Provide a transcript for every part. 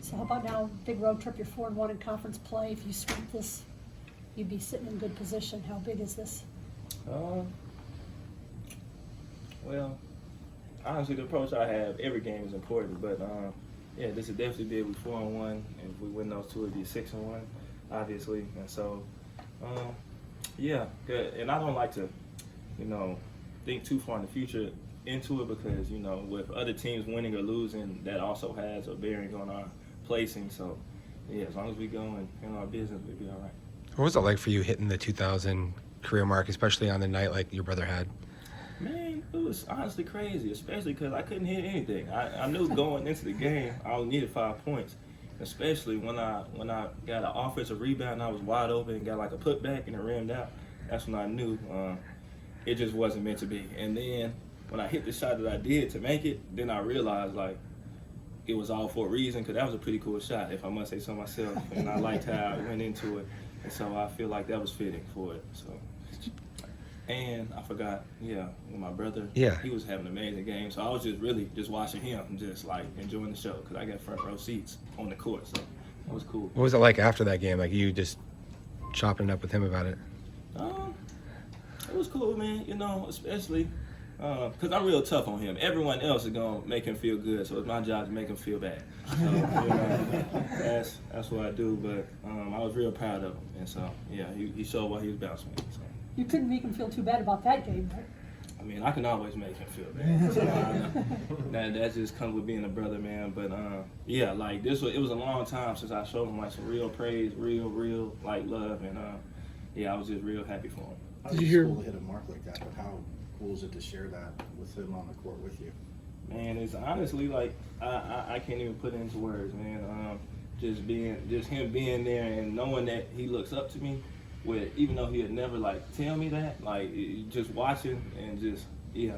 So how about now, big road trip, you're 4-1 in conference play. If you sweep this, you'd be sitting in good position. How big is this? Well, honestly, the approach I have, every game is important, but yeah, this would definitely be 4-1, and if we win those two, it'd be 6-1, obviously, and so, yeah, good. And I don't like to, think too far in the future into it because, with other teams winning or losing, that also has a bearing on our placing. So, yeah, as long as we go and handle our business, we'll be all right. What was it like for you hitting the 2,000 career mark, especially on the night like your brother had? Man, it was honestly crazy, especially because I couldn't hit anything. I knew going into the game I only needed 5 points, especially when I got an offensive rebound and I was wide open and got like a putback and it rimmed out. That's when I knew it just wasn't meant to be. And then when I hit the shot that I did to make it, then I realized like it was all for a reason because that was a pretty cool shot, if I must say so myself. And I liked how I went into it, and so I feel like that was fitting for it. So. And I forgot, with my brother, he was having an amazing game. So I was just watching him, just like enjoying the show because I got front row seats on the court. So it was cool. What was it like after that game? Like you just chopping it up with him about it? It was cool, man, especially because I'm real tough on him. Everyone else is going to make him feel good, so it's my job to make him feel bad. So, that's what I do, but I was real proud of him. And so, he showed why he was bouncing me. So. You couldn't make him feel too bad about that game, right? I mean, I can always make him feel bad. So, that just comes with being a brother, man. But like it was a long time since I showed him like some real praise, real like love, and I was just real happy for him. How did you hit a mark like that? But how cool is it to share that with him on the court with you? Man, it's honestly like I can't even put it into words, man. Just him being there and knowing that he looks up to me. Even though he would never like tell me that, like just watching and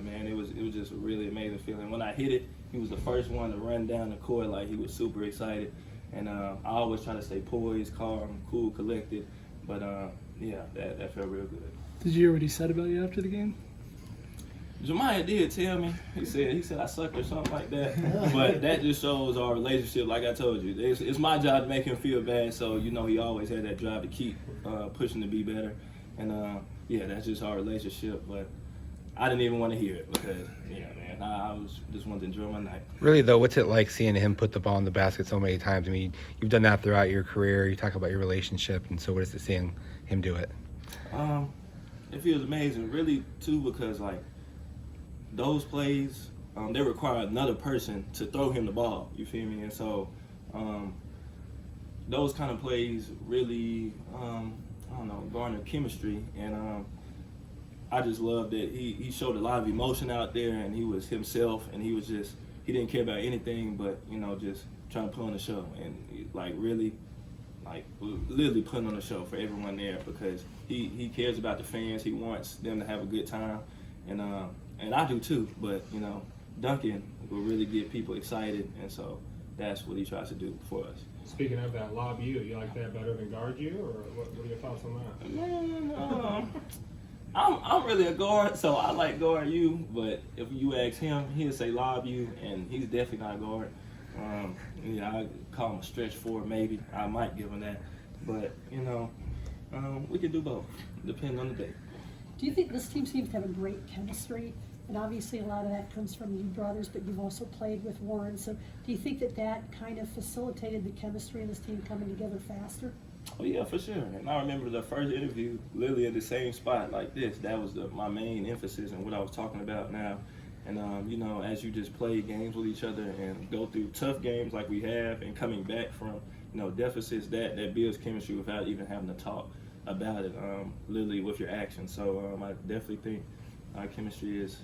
man, it was just a really amazing feeling. When I hit it, he was the first one to run down the court, like he was super excited. And I always try to stay poised, calm, cool, collected. But that felt real good. Did you hear what he said about you after the game? Jemiah did tell me. He said I sucked or something like that. But that just shows our relationship. Like I told you, it's my job to make him feel bad. So he always had that drive to keep pushing to be better. And that's just our relationship. But I didn't even want to hear it because man, I was just wanted to enjoy my night. Really though, what's it like seeing him put the ball in the basket so many times? I mean, you've done that throughout your career. You talk about your relationship, and so what is it seeing him do it? It feels amazing, really too, because like. Those plays, they require another person to throw him the ball, you feel me? And so those kind of plays really, garner chemistry. And I just love that he showed a lot of emotion out there and he was himself and he didn't care about anything but, just trying to put on the show and literally putting on the show for everyone there because he cares about the fans. He wants them to have a good time. And I do too, but Duncan will really get people excited, and so that's what he tries to do for us. Speaking of that, lob you like that better than guard you, or what are your thoughts on that? Man, I'm really a guard, so I like guard you, but if you ask him, he'll say lob you, and he's definitely not a guard. I call him a stretch four maybe. I might give him that, but we can do both, depending on the day. Do you think this team seems to have a great chemistry? And obviously a lot of that comes from you brothers, but you've also played with Warren. So do you think that kind of facilitated the chemistry in this team coming together faster? Oh yeah, for sure. And I remember the first interview, literally in the same spot like this. That was my main emphasis and what I was talking about now. And as you just play games with each other and go through tough games like we have and coming back from, deficits, that builds chemistry without even having to talk about it, literally with your actions. So I definitely think our chemistry is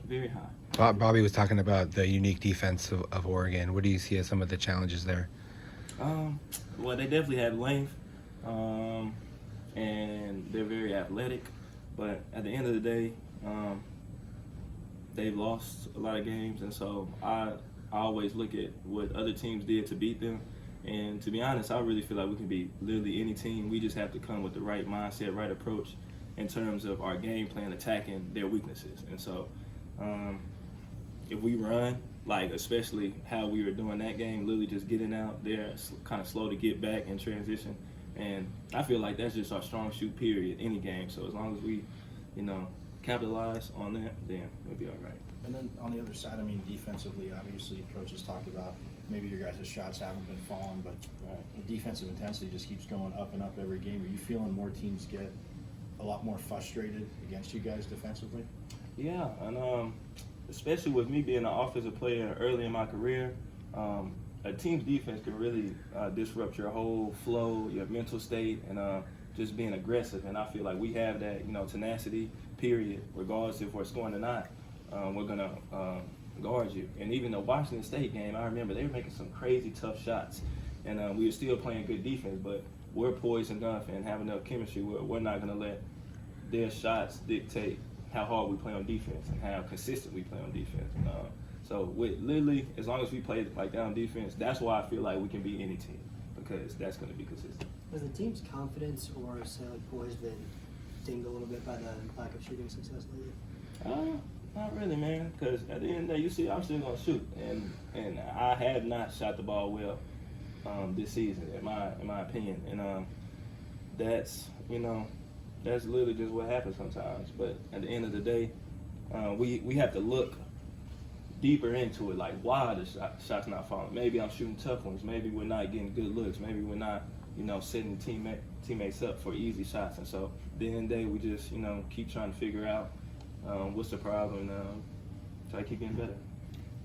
very high. Bobby was talking about the unique defense of Oregon. What do you see as some of the challenges there? Well, they definitely have length, and they're very athletic. But at the end of the day, they've lost a lot of games, and so I always look at what other teams did to beat them. And to be honest, I really feel like we can beat literally any team. We just have to come with the right mindset, right approach in terms of our game plan, attacking their weaknesses. And so, if we run, like especially how we were doing that game, literally just getting out there, kind of slow to get back in transition. And I feel like that's just our strong shoot period, any game. So as long as we, capitalize on that, then we'll be all right. And then on the other side, I mean, defensively, obviously, coaches talked about maybe your guys' shots haven't been falling, but the defensive intensity just keeps going up and up every game. Are you feeling more teams get a lot more frustrated against you guys defensively? Yeah, and especially with me being an offensive player early in my career, a team's defense can really disrupt your whole flow, your mental state, and just being aggressive. And I feel like we have that, tenacity, period, regardless if we're scoring or not. We're going to guard you. And even the Washington State game, I remember they were making some crazy tough shots. And we were still playing good defense, but we're poised enough and have enough chemistry where we're not going to let their shots dictate how hard we play on defense and how consistent we play on defense. So with literally, as long as we play like that on defense, that's why I feel like we can beat any team, because that's going to be consistent. Has the team's confidence or say like poise been dinged a little bit by the lack of shooting success lately? Not really, man, because at the end of the day, you see, I'm still going to shoot, and I have not shot the ball well this season, in my opinion, and that's literally just what happens sometimes. But at the end of the day, we have to look deeper into it, like why the shot's not falling. Maybe I'm shooting tough ones. Maybe we're not getting good looks. Maybe we're not, setting teammates up for easy shots. And so at the end of the day, we just, keep trying to figure out what's the problem and try to keep getting better.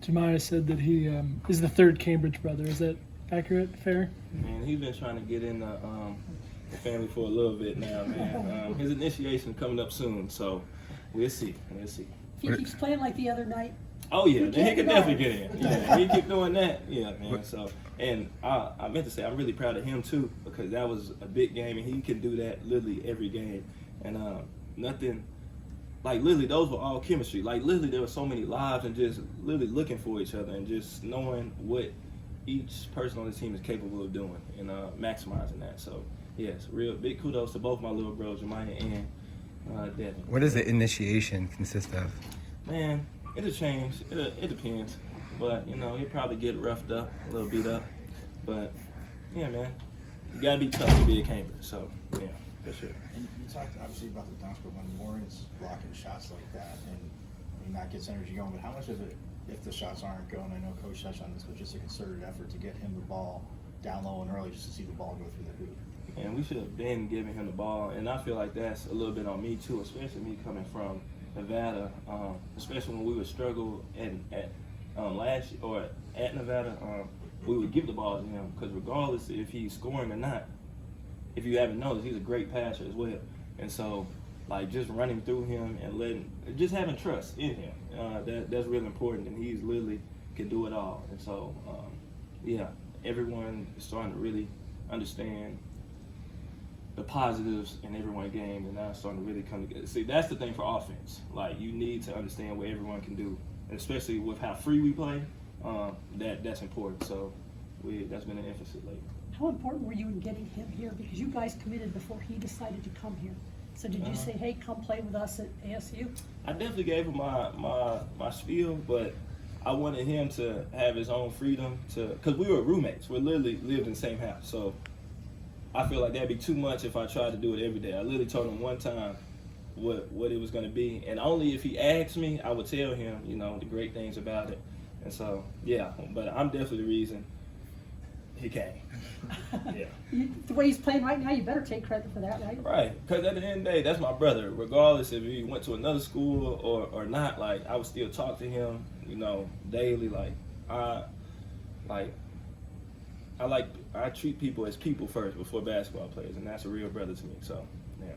Jemiah said that he is the third Cambridge brother. Is that accurate, fair? Man, he's been trying to get in the family for a little bit now, man. His initiation coming up soon, so we'll see. If he keeps playing like the other night. Oh yeah, we then he can't can go. definitely get in. Yeah, he keep doing that. Yeah, man. So, and I meant to say I'm really proud of him too, because that was a big game, and he can do that literally every game. And nothing, like literally those were all chemistry. Like literally there were so many lives and just literally looking for each other and just knowing what each person on the team is capable of doing and maximizing that. So yes, real big kudos to both my little bros, Jemiah and Devin. What does the initiation consist of? Man, it'll change. It depends. But, he'll probably get roughed up, a little beat up. But, yeah, man, you got to be tough to be a Cambridge. So, yeah, for sure. And you talked obviously about the dunks, but when Warren's blocking shots like that, and that gets energy going, but how much of it, if the shots aren't going, I know Coach touched on this, but just a concerted effort to get him the ball down low and early just to see the ball go through the hoop? And we should have been giving him the ball. And I feel like that's a little bit on me, too, especially me coming from Nevada, especially when we would struggle at last year, or at Nevada, we would give the ball to him, because regardless if he's scoring or not, if you haven't noticed, he's a great passer as well. And so, like, just running through him and just having trust in him, that's really important. And he's literally can do it all. And so, yeah, everyone is starting to really understand the positives in every one game, and now it's starting to really come together. See, that's the thing for offense. Like, you need to understand what everyone can do, and especially with how free we play. That's important. So that's been an emphasis lately. How important were you in getting him here? Because you guys committed before he decided to come here. So did you say, hey, come play with us at ASU? I definitely gave him my spiel, but I wanted him to have his own freedom because we were roommates. We literally lived in the same house. So I feel like that'd be too much if I tried to do it every day. I literally told him one time what it was going to be, and only if he asked me, I would tell him, the great things about it. And so, yeah, but I'm definitely the reason he came. Yeah. The way he's playing right now, you better take credit for that, right? Right, because at the end of the day, that's my brother. Regardless if he went to another school or not, like, I would still talk to him, daily. I treat people as people first before basketball players, and that's a real brother to me. So, yeah.